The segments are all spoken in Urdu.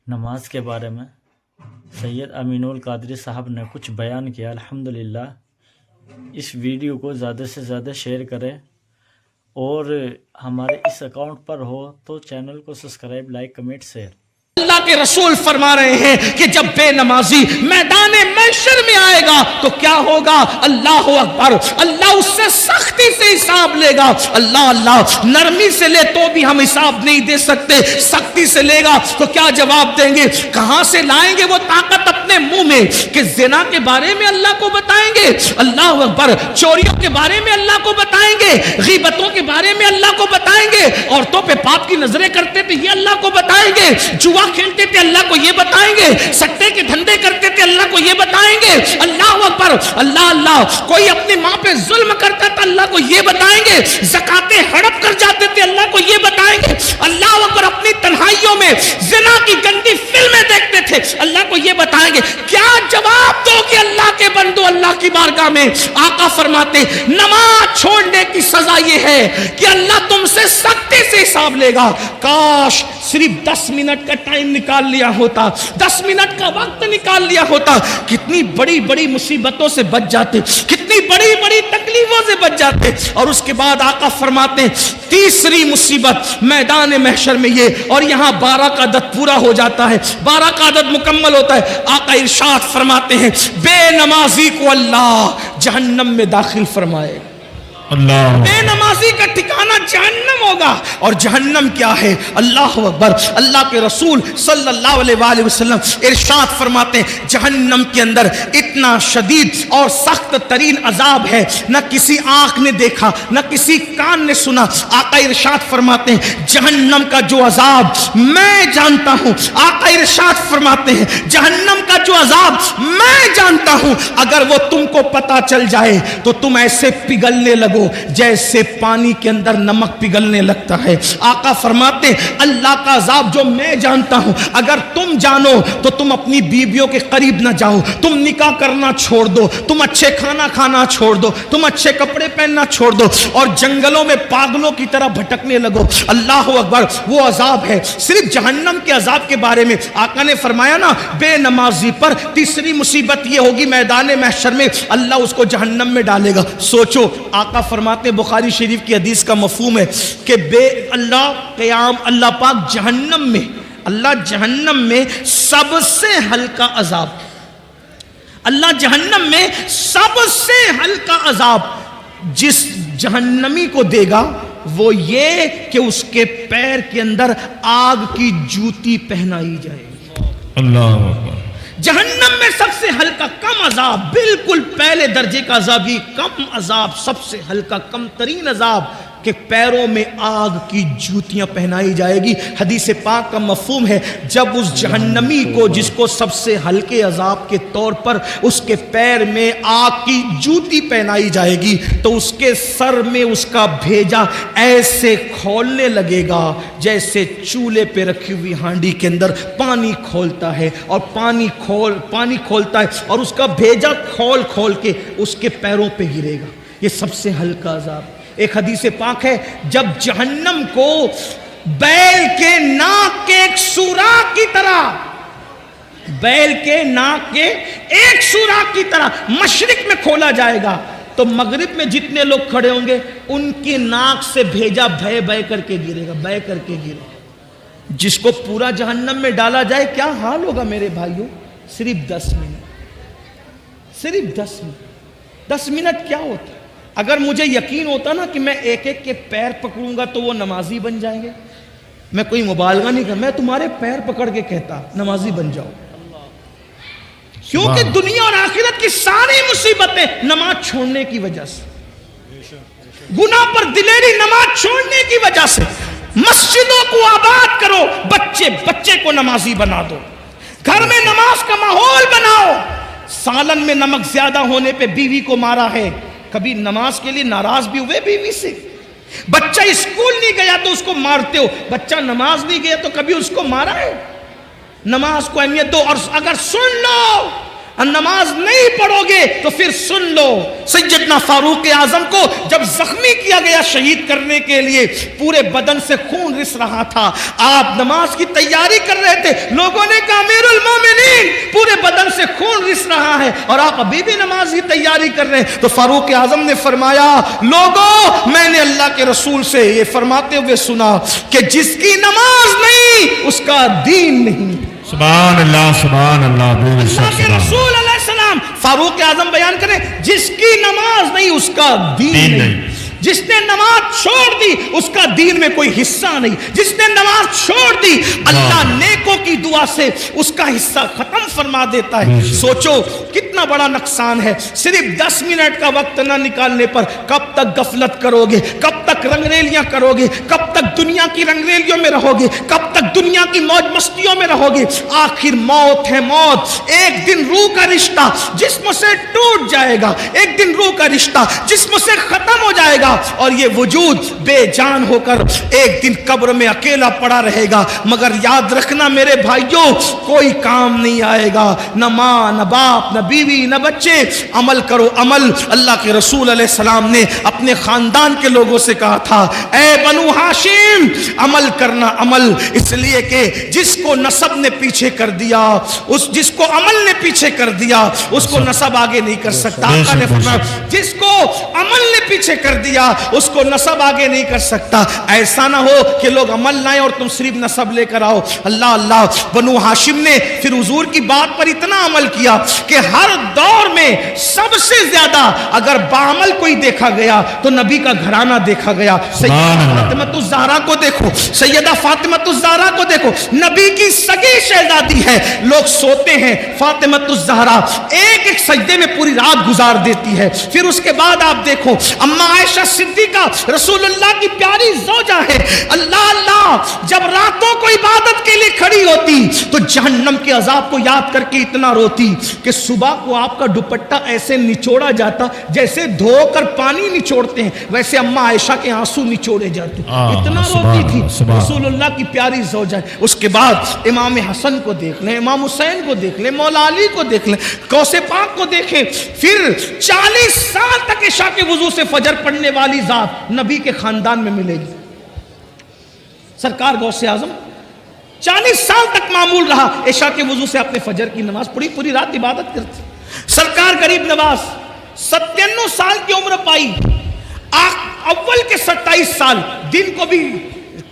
نماز کے بارے میں سید امین القادری صاحب نے کچھ بیان کیا۔ الحمدللہ اس ویڈیو کو زیادہ سے زیادہ شیئر کریں، اور ہمارے اس اکاؤنٹ پر ہو تو چینل کو سبسکرائب، لائک، کمنٹ، شیئر۔ اللہ کے رسول فرما رہے ہیں کہ جب بے نمازی میدان محشر میں آئے گا تو کیا ہوگا؟ اللہ اکبر، اللہ اس سے سختی سے حساب لے گا۔ اللہ نرمی سے لے تو بھی ہم حساب نہیں دے سکتے، سختی سے لے گا تو کیا جواب دیں گے؟ کہاں سے لائیں گے وہ طاقت اپنے منہ میں کہ زنا کے بارے میں اللہ کو بتائیں گے، اللہ اکبر، چوریوں کے بارے میں اللہ کو بتائیں گے، غیبتوں کے بارے میں اللہ کو بتائیں گے، عورتوں پہ پاپ کی نظریں کرتے تھے یہ اللہ کو بتائیں گے، جوا کھیلتے تھے اللہ کو یہ بتائیں گے، سٹے کے دھندے کرتے تھے اللہ کو یہ بتائیں گے، اللہ اکبر، اللہ، کوئی اپنی ماں پہ ظلم کرتا تھا اللہ کو یہ بتائیں گے، زکاتیں ہڑپ کر جاتے تھے اللہ کو یہ بتائیں گے، اللہ اکبر، اپنی تنہائیوں میں زنا کی گندی فلمیں دیکھتے تھے اللہ کو یہ بتائیں گے۔ کیا جواب دو کہ اللہ کے بندو اللہ کی بارگاہ میں؟ آقا فرماتے نماز چھوڑنے کی سزا یہ ہے کہ اللہ تم سے سختی سے حساب لے گا۔ کاش صرف 10 منٹ کا ٹائم نکال لیا ہوتا، 10 منٹ کا وقت نکال لیا ہوتا، کتنی بڑی بڑی مصیبتوں سے بچ جاتے، کتنی بڑی بڑی تکلیفوں سے بچ جاتے۔ اور اس کے بعد آقا فرماتے ہیں تیسری مصیبت میدان محشر میں یہ، اور یہاں 12 کا عدد پورا ہو جاتا ہے، 12 کا عدد مکمل ہوتا ہے۔ آقا ارشاد فرماتے ہیں بے نمازی کو اللہ جہنم میں داخل فرمائے۔ اللہ، بے نمازی کا ٹھکانہ جہنم ہوگا، اور جہنم کیا ہے؟ اللہ اکبر، اللہ کے رسول صلی اللہ علیہ وآلہ وسلم ارشاد فرماتے ہیں جہنم کے اندر اتنا شدید اور سخت ترین عذاب ہے نہ کسی آنکھ نے دیکھا نہ کسی کان نے سنا۔ آقا ارشاد فرماتے ہیں جہنم کا جو عذاب میں جانتا ہوں، آقا ارشاد فرماتے ہیں جہنم کا جو عذاب میں جانتا ہوں، اگر وہ تم کو پتا چل جائے تو تم ایسے پگھلنے لگو جیسے پانی کے اندر نمک پگھلنے لگتا ہے۔ آقا فرماتے ہیں اللہ کا عذاب جو میں جانتا ہوں اگر تم جانو تو تم اپنی بیویوں کے قریب نہ جاؤ، تم نکاح کرنا چھوڑ دو، تم اچھے کھانا کھانا چھوڑ دو، تم اچھے کپڑے پہننا چھوڑ دو، اور جنگلوں میں پاگلوں کی طرح بھٹکنے لگو۔ اللہ اکبر، وہ عذاب ہے۔ صرف جہنم کے عذاب کے بارے میں آقا نے فرمایا نا بے نمازی پر تیسری مصیبت یہ ہوگی میدان محشر میں اللہ اس کو جہنم میں ڈالے گا۔ سوچو، آقا فرماتے بخاری شریف کی حدیث کا مفہوم ہے کہ بے اللہ پاک جہنم میں، اللہ جہنم میں سب سے ہلکا عذاب، اللہ جہنم میں سب سے ہلکا عذاب جس جہنمی کو دے گا وہ یہ کہ اس کے پیر کے اندر آگ کی جوتی پہنائی جائے گی۔ اللہ اکبر، جہنم میں سب سے ہلکا کم عذاب، بالکل پہلے درجے کا عذاب، یہ کم عذاب، سب سے ہلکا کم ترین عذاب کہ پیروں میں آگ کی جوتیاں پہنائی جائے گی۔ حدیث پاک کا مفہوم ہے جب اس جہنمی کو جس کو سب سے ہلکے عذاب کے طور پر اس کے پیر میں آگ کی جوتی پہنائی جائے گی تو اس کے سر میں اس کا بھیجا ایسے کھولنے لگے گا جیسے چولہے پہ رکھی ہوئی ہانڈی کے اندر پانی کھولتا ہے، اور پانی کھولتا ہے اور اس کا بھیجا کھول کے اس کے پیروں پہ گرے گا۔ یہ سب سے ہلکا عذاب۔ ایک حدیث پاک ہے جب جہنم کو بیل کے ناک کے ایک سوراخ کی طرح، بیل کے ناک کے ایک سوراخ کی طرح مشرق میں کھولا جائے گا تو مغرب میں جتنے لوگ کھڑے ہوں گے ان کی ناک سے بھیجا بہ کر کے گرے گا، بہ کر کے گرے گا۔ جس کو پورا جہنم میں ڈالا جائے کیا حال ہوگا میرے بھائیوں؟ صرف 10 منٹ، صرف 10 منٹ، 10 منٹ کیا ہوتا ہے؟ اگر مجھے یقین ہوتا نا کہ میں ایک ایک کے پیر پکڑوں گا تو وہ نمازی بن جائیں گے، میں کوئی مبالغہ نہیں کرتا، میں تمہارے پیر پکڑ کے کہتا نمازی بن جاؤ، کیونکہ دنیا اور آخرت کی ساری مصیبتیں نماز چھوڑنے کی وجہ سے، گناہ پر دلیری نماز چھوڑنے کی وجہ سے۔ مسجدوں کو آباد کرو، بچے کو نمازی بنا دو، گھر میں نماز کا ماحول بناؤ۔ سالن میں نمک زیادہ ہونے پہ بیوی کو مارا ہے، کبھی نماز کے لیے ناراض بھی ہوئے بیوی سے؟ بچہ اسکول نہیں گیا تو اس کو مارتے ہو، بچہ نماز نہیں گیا تو کبھی اس کو مارا ہے؟ نماز کو اہمیت دو، اور اگر سن لو نماز نہیں پڑھو گے تو پھر سن لو سیدنا فاروق اعظم کو جب زخمی کیا گیا شہید کرنے کے لیے، پورے بدن سے خون رس رہا تھا، آپ نماز کی تیاری کر رہے تھے، لوگوں نے ہے اور آپ ابھی بھی نماز کی تیاری کر رہے ہیں. تو فاروق اعظم نے فرمایا لوگوں میں نے اللہ کے رسول سے یہ فرماتے ہوئے سنا کہ جس کی نماز نہیں اس کا دین نہیں. سبحان اللہ اللہ کے رسول علیہ السلام فاروق اعظم بیان کریں جس کی نماز نہیں اس کا دین نہیں. جس نے نماز چھوڑ دی اس کا دین میں کوئی حصہ نہیں. جس نے نماز چھوڑ دی اللہ نیکوں کی دعا سے اس کا حصہ ختم فرما دیتا ہے. سوچو کتنا بڑا نقصان ہے. صرف 10 منٹ کا وقت نہ نکالنے پر کب تک غفلت کرو گے, کب تک رنگریلیاں کرو گے, کب تک دنیا کی رنگریلیوں میں رہو گے, کب تک دنیا کی موج مستیوں میں رہو گے. آخر موت ہے موت. ایک دن روح کا رشتہ جسم سے ٹوٹ جائے گا, ایک دن روح کا رشتہ جسم سے ختم ہو جائے گا اور یہ وجود بے جان ہو کر ایک دن قبر میں اکیلا پڑا رہے گا. مگر یاد رکھنا میرے بھائیوں کوئی کام نہیں آئے گا, نہ ماں نہ باپ نہ بیوی نہ بچے. عمل کرو عمل. اللہ کے رسول علیہ السلام نے اپنے خاندان کے لوگوں سے کہا تھا اے بنو ہاشم عمل کرنا عمل, اس لیے کہ جس کو نسب نے پیچھے کر دیا جس کو عمل نے پیچھے کر دیا اس کو نسب آگے نہیں کر سکتا. آقا نے فرمایا جس کو عمل نے پیچھے کر دیا اس کو نسب آگے نہیں کر سکتا. ایسا نہ ہو کہ لوگ عمل لائیں اور تم صرف نسب لے کر آؤ. اللہ اللہ. بنو ہاشم نے پھر حضور کی بات پر اتنا عمل کیا کہ ہر دور میں سب سے زیادہ اگر بعمل کوئی دیکھا گیا تو نبی کا گھرانہ دیکھا گیا. سیدہ فاطمہ الزہرا کو دیکھو, سیدہ فاطمہ الزہرا کو دیکھو, نبی کی سگی شہزادی ہے. لوگ سوتے ہیں, فاطمہ الزہرا ایک ایک سجدے میں پوری رات گزار دیتی ہے. پھر اس کے بعد آپ دیکھو اما عائشہ صدیقہ رسول اللہ کی پیاری زوجہ ہے. اللہ اللہ جب راتوں کو عبادت کے لیے کھڑی ہوتی تو جہنم کے عذاب کو یاد کر کے اتنا روتی کہ صبح کو آپ کا دوپٹہ ایسے نچوڑا جاتا جیسے دھو کر پانی نچوڑتے ہیں, ویسے اما عائشہ کے آنسو نچوڑے جاتے. اتنا روتی تھی رسول اللہ کی پیاری زوجہ ہے. اس کے بعد امام حسن کو دیکھ لیں, امام حسین کو دیکھ لیں, مولا علی کو دیکھ لیں, غوث پاک کو دیکھیں. پھر 40 سال تک عشاء کے وضو سے فجر پڑھنے والی ذات نبی کے خاندان میں ملے گی. سرکار غوث اعظم 40 سال تک معمول رہا عشاء کے وضو سے اپنے فجر کی نماز پڑھی, پوری رات عبادت کرتی. سرکار غریب نواز 97 سال کی عمر پائی. اول کے 27 سال دن کو بھی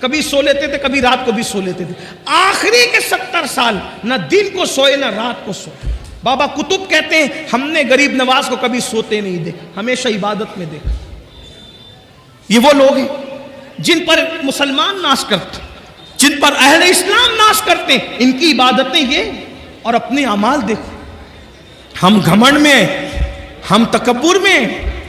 کبھی سو لیتے تھے, کبھی رات کو بھی سو لیتے تھے. آخری کے 70 سال نہ دن کو سوئے نہ رات کو سوئے. بابا کتب کہتے ہیں ہم نے غریب نواز کو کبھی سوتے نہیں دیکھا, ہمیشہ عبادت میں دیکھا. یہ وہ لوگ ہیں جن پر مسلمان ناز کرتے, جن پر اہل اسلام ناز کرتے, ان کی عبادتیں یہ اور اپنے اعمال دیکھو. ہم گھمنڈ میں, ہم تکبر میں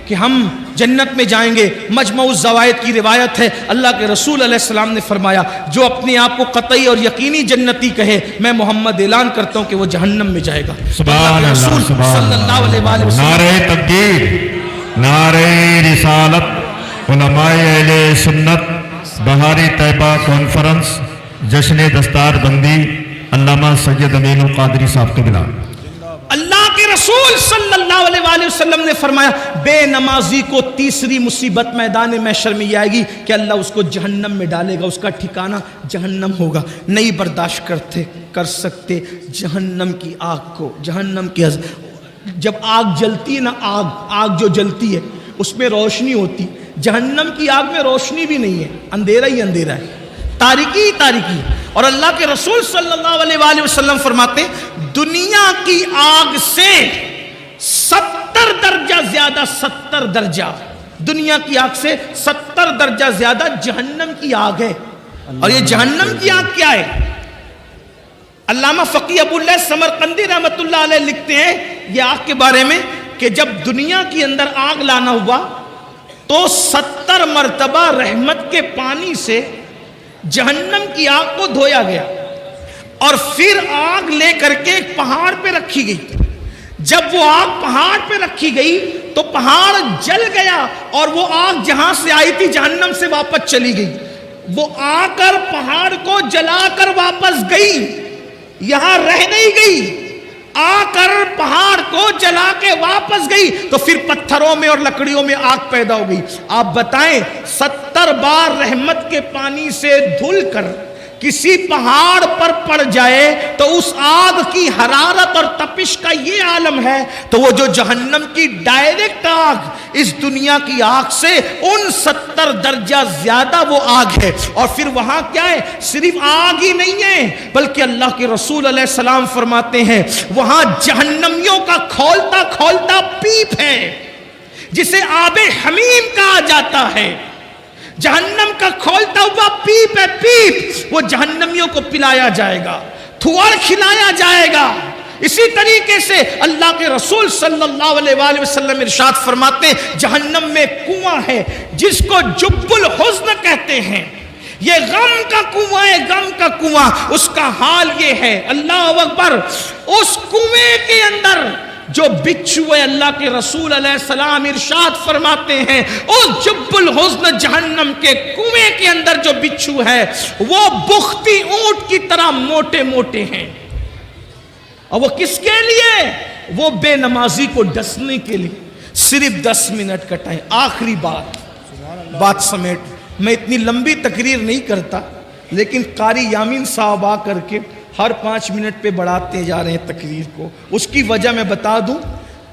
کہ ہم جنت میں جائیں گے. مجمع الزوائد کی روایت ہے اللہ کے رسول علیہ السلام نے فرمایا جو اپنے آپ کو قطعی اور یقینی جنتی کہے میں محمد اعلان کرتا ہوں کہ وہ جہنم میں جائے گا. سبحان اللہ, صلی اللہ علیہ وسلم. نعرہ تکبیر, نعرہ رسالت. علماء اہل سنت بہاری طیبہ کانفرنس جشن دستار بندی علامہ سید امین القادری صاحب کے بلا. اللہ کے رسول صلی اللہ علیہ وسلم نے فرمایا بے نمازی کو تیسری مصیبت میدان محشر میں یہ آئے گی کہ اللہ اس کو جہنم میں ڈالے گا, اس کا ٹھکانہ جہنم ہوگا. نہیں برداشت کر سکتے جہنم کی آگ کو. جہنم کی جب آگ جلتی ہے نا, آگ جو جلتی ہے اس میں روشنی ہوتی, جہنم کی آگ میں روشنی بھی نہیں ہے, اندھیرا ہی اندھیرا ہے, تاریکی ہی تاریکی. اور اللہ کے رسول صلی اللہ علیہ وسلم فرماتے دنیا کی آگ سے 70 درجہ زیادہ, 70 درجہ دنیا کی آگ سے 70 درجہ زیادہ جہنم کی آگ ہے. اور یہ جہنم کی آگ کیا ہے؟ علامہ فقی ابو اللہ سمرقندی رحمت اللہ علیہ لکھتے ہیں یہ آگ کے بارے میں کہ جب دنیا کی اندر آگ لانا ہوا تو 70 مرتبہ رحمت کے پانی سے جہنم کی آگ کو دھویا گیا اور پھر آگ لے کر کے ایک پہاڑ پہ رکھی گئی. جب وہ آگ پہاڑ پہ رکھی گئی تو پہاڑ جل گیا اور وہ آگ جہاں سے آئی تھی جہنم سے واپس چلی گئی. وہ آ کر پہاڑ کو جلا کر واپس گئی, یہاں رہ نہیں گئی, آ کر پہاڑ کو جلا کے واپس گئی. تو پھر پتھروں میں اور لکڑیوں میں آگ پیدا ہو گئی. آپ بتائیں 70 بار رحمت کے پانی سے دھل کر کسی پہاڑ پر پڑ جائے تو اس آگ کی حرارت اور تپش کا یہ عالم ہے، تو وہ جو جہنم کی ڈائریکٹ آگ اس دنیا کی آگ سے 69 درجہ زیادہ وہ آگ ہے۔ اور پھر وہاں کیا ہے؟ صرف آگ ہی نہیں ہے، بلکہ اللہ کے رسول علیہ السلام فرماتے ہیں وہاں جہنمیوں کا کھولتا کھولتا پیپ ہے جسے آب حمیم کہا جاتا ہے۔ جہنم کا کھولتا ہوا پیپ ہے، پیپ، وہ جہنمیوں کو پلایا جائے گا، تھوڑ کھلایا جائے گا۔ اسی طریقے سے اللہ کے رسول صلی اللہ علیہ وآلہ وسلم ارشاد فرماتے ہیں جہنم میں کنواں ہے جس کو جب الحزن کہتے ہیں، یہ غم کا کنواں ہے، غم کا کنواں۔ اس کا حال یہ ہے، اللہ اکبر، اس کنویں کے اندر جو بچھو ہے، اللہ کے رسول علیہ السلام ارشاد فرماتے ہیں اس جب الحزن جہنم کے کنویں کے اندر جو بچھو ہے وہ بختی اونٹ کی طرح موٹے موٹے ہیں۔ اور وہ کس کے لیے؟ وہ بے نمازی کو ڈسنے کے لیے۔ صرف 10 منٹ کا ٹائم، آخری بات سمیٹ، میں اتنی لمبی تقریر نہیں کرتا، لیکن قاری یامین صاحب آ کر کے ہر 5 منٹ پہ بڑھاتے جا رہے ہیں تقریر کو۔ اس کی وجہ میں بتا دوں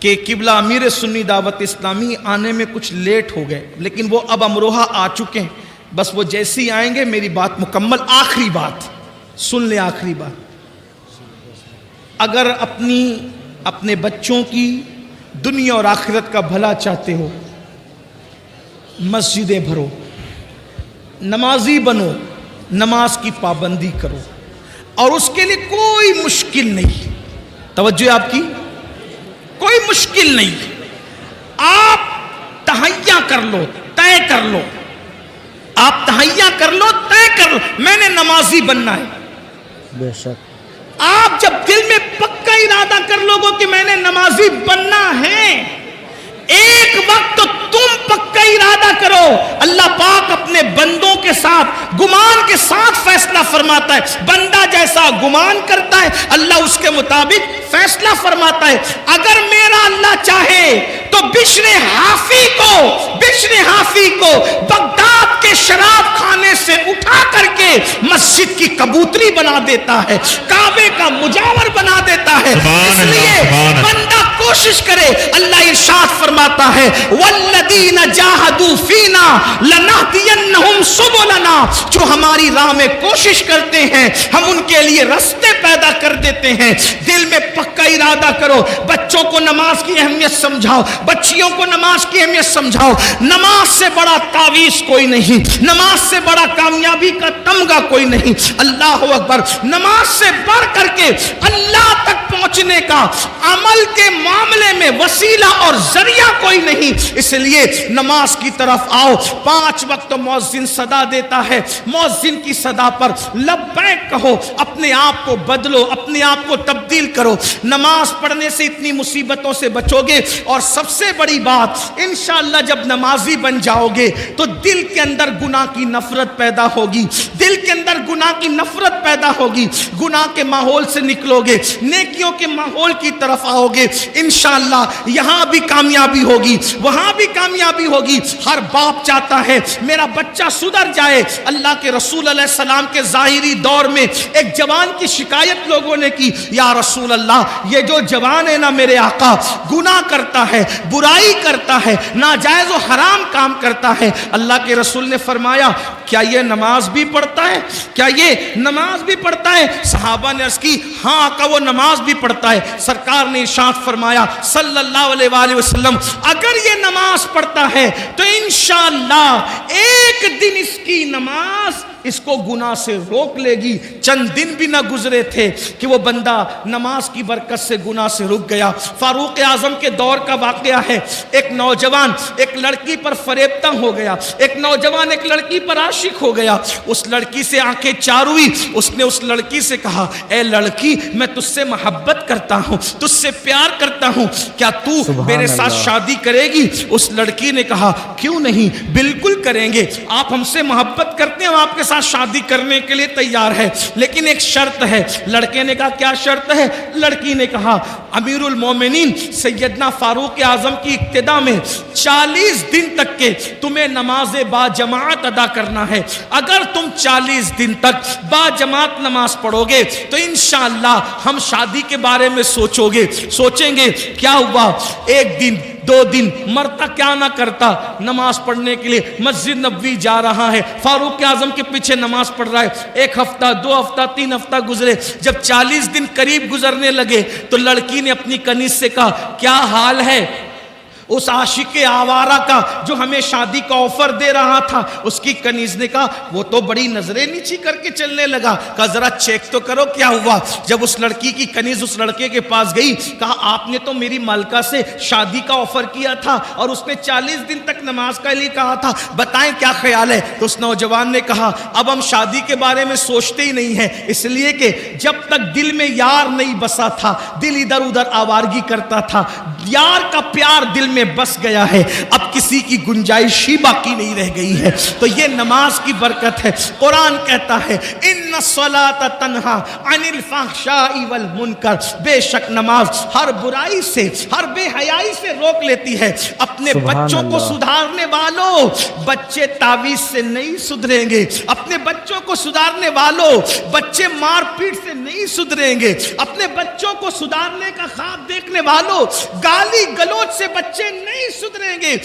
کہ قبلہ امیر سنی دعوت اسلامی آنے میں کچھ لیٹ ہو گئے، لیکن وہ اب امروہہ آ چکے ہیں، بس وہ جیسے ہی آئیں گے میری بات مکمل۔ آخری بات سن لیں، آخری بات، اگر اپنے بچوں کی دنیا اور آخرت کا بھلا چاہتے ہو، مسجدیں بھرو، نمازی بنو، نماز کی پابندی کرو، اور اس کے لیے کوئی مشکل نہیں، توجہ آپ کی، کوئی مشکل نہیں، آپ تہیہ کر لو، طے کر لو، آپ تہیہ کر لو، طے کر لو، میں نے نمازی بننا ہے۔ بے شک آپ جب دل میں پکا ارادہ کر لو گے کہ میں نے نمازی بننا ہے، ایک وقت تو تم پکا ارادہ کرو، اللہ پاک اپنے بندوں کے ساتھ گمان کے ساتھ فیصلہ فرماتا ہے، بندہ جیسا گمان کرتا ہے اللہ اس کے مطابق فیصلہ فرماتا ہے۔ اگر میرا اللہ چاہے تو بشر حافی کو بغداد کے شراب خانے سے اٹھا کر کے مسجد کی کبوتری بنا دیتا ہے، کعبے کا مجاور بنا دیتا ہے۔ اس لیے بندہ کوشش کرے، اللہ ارشاد فرماتا ہے والذین جاہدوا فینا لنہدینہم سبلنا، جو ہماری راہ میں کوشش کرتے ہیں ہم ان کے لیے راستے پیدا کر دیتے ہیں۔ دل میں پکا ارادہ کرو، بچوں کو نماز کی اہمیت سمجھاؤ، بچیوں کو نماز کی اہمیت سمجھاؤ۔ نماز سے بڑا تعویذ کوئی نہیں، نماز سے بڑا کامیابی کا تمغہ کوئی نہیں۔ اللہ اکبر، نماز سے بڑھ کر کے اللہ تک پہنچنے کا عمل کے معاملے میں وسیلہ اور ذریعہ کوئی نہیں، اس لیے نماز کی طرف آؤ۔ 5 وقت مؤذن صدا دیتا ہے، مؤذن کی صدا پر لبیک کہو، اپنے آپ کو بدلو، اپنے آپ کو تبدیل کرو۔ نماز پڑھنے سے اتنی مصیبتوں سے بچو گے، اور سب سے بڑی بات انشاءاللہ جب نمازی بن جاؤ گے تو دل کے اندر گناہ کی نفرت پیدا ہوگی، دل کے اندر گناہ کی نفرت پیدا ہوگی، گناہ کے ماحول سے نکلو گے، نیکیوں کے ماحول کی طرف آؤ گے، انشاءاللہ یہاں بھی کامیابی ہوگی، وہاں بھی کامیابی ہوگی۔ ہر باپ چاہتا ہے میرا بچہ سدھر جائے۔ اللہ کے رسول علیہ السلام کے ظاہری دور میں ایک جوان کی شکایت لوگوں نے کی، یا رسول اللہ یہ جو جوان ہے نا میرے آقا، گناہ کرتا ہے، برائی کرتا ہے، ناجائز و حرام کام کرتا ہے۔ اللہ کے رسول نے فرمایا کیا یہ نماز بھی پڑھتا ہے؟ کیا یہ نماز بھی پڑھتا ہے؟ صحابہ نے عرض کی ہاں آقا وہ نماز بھی پڑھتا ہے۔ سرکار نے ارشاد فرمایا صلی اللہ علیہ وآلہ وسلم اگر یہ نماز پڑھتا ہے تو انشاءاللہ ایک دن اس کی نماز اس کو گناہ سے روک لے گی۔ چند دن بھی نہ گزرے تھے کہ وہ بندہ نماز کی برکت سے گناہ سے رک گیا۔ فاروق اعظم کے دور کا واقعہ ہے، ایک نوجوان ایک لڑکی پر فریبتہ ہو گیا، ایک نوجوان ایک لڑکی پر عاشق ہو گیا، اس لڑکی سے آنکھیں چار ہوئی، اس نے اس لڑکی سے کہا اے لڑکی میں تجھ سے محبت کرتا ہوں، تجھ سے پیار کرتا ہوں، کیا تو میرے ساتھ شادی کرے گی؟ اس لڑکی نے کہا کیوں نہیں، بالکل کریں گے، آپ ہم سے محبت کرتے ہیں، ہم آپ کے ساتھ شادی کرنے کے لیے تیار ہے، لیکن ایک شرط ہے۔ لڑکے نے کہا کیا شرط ہے؟ لڑکی نے کہا امیر المومنین سیدنا فاروق اعظم کی اقتدا میں 40 دن تک کے تمہیں نماز با جماعت ادا کرنا ہے۔ اگر تم 40 دن تک با جماعت نماز پڑھو گے تو انشاءاللہ ہم شادی کے بارے میں سوچیں گے کیا ہوا، ایک دن 2 دن مرتا کیا نہ کرتا نماز پڑھنے کے لیے، مسجد نبوی جا رہا ہے، فاروق اعظم کے پیچھے نماز پڑھ رہا ہے۔ 1 ہفتہ 2 ہفتہ 3 ہفتہ گزرے، جب 40 دن قریب گزرنے لگے تو لڑکی نے اپنی کنیز سے کہا کیا حال ہے اس عاشق آوارہ کا جو ہمیں شادی کا آفر دے رہا تھا؟ اس کی کنیز نے کہا وہ تو بڑی نظریں نیچی کر کے چلنے لگا۔ کہا ذرا چیک تو کرو کیا ہوا۔ جب اس لڑکی کی کنیز اس لڑکے کے پاس گئی، کہا آپ نے تو میری مالکہ سے شادی کا آفر کیا تھا اور اس نے 40 دن تک نماز کے لیے کہا تھا، بتائیں کیا خیال ہے؟ تو اس نوجوان نے کہا اب ہم شادی کے بارے میں سوچتے ہی نہیں ہیں، اس لیے کہ جب تک دل میں یار نہیں بسا تھا دل ادھر ادھر آوارگی کرتا تھا، یار کا پیار دل میں بس گیا ہے، اب کسی کی گنجائش ہی باقی نہیں رہ گئی ہے۔ تو یہ نماز کی برکت ہے۔ قرآن کہتا ہے ان الصلاۃ تنہا عن الفحشاء والمنکر، بے شک نماز ہر برائی سے ہر بے حیائی سے روک لیتی ہے۔ اپنے بچوں کو سدھارنے والوں، بچے تعویذ سے نہیں سدھریں گے۔ اپنے بچوں کو سدھارنے والوں، بچے مار پیٹ سے نہیں سدھریں گے۔ اپنے بچوں کو سدھارنے کا خواب دیکھنے والوں، گالی گلوچ سے بچے نہیں سدھریں گے۔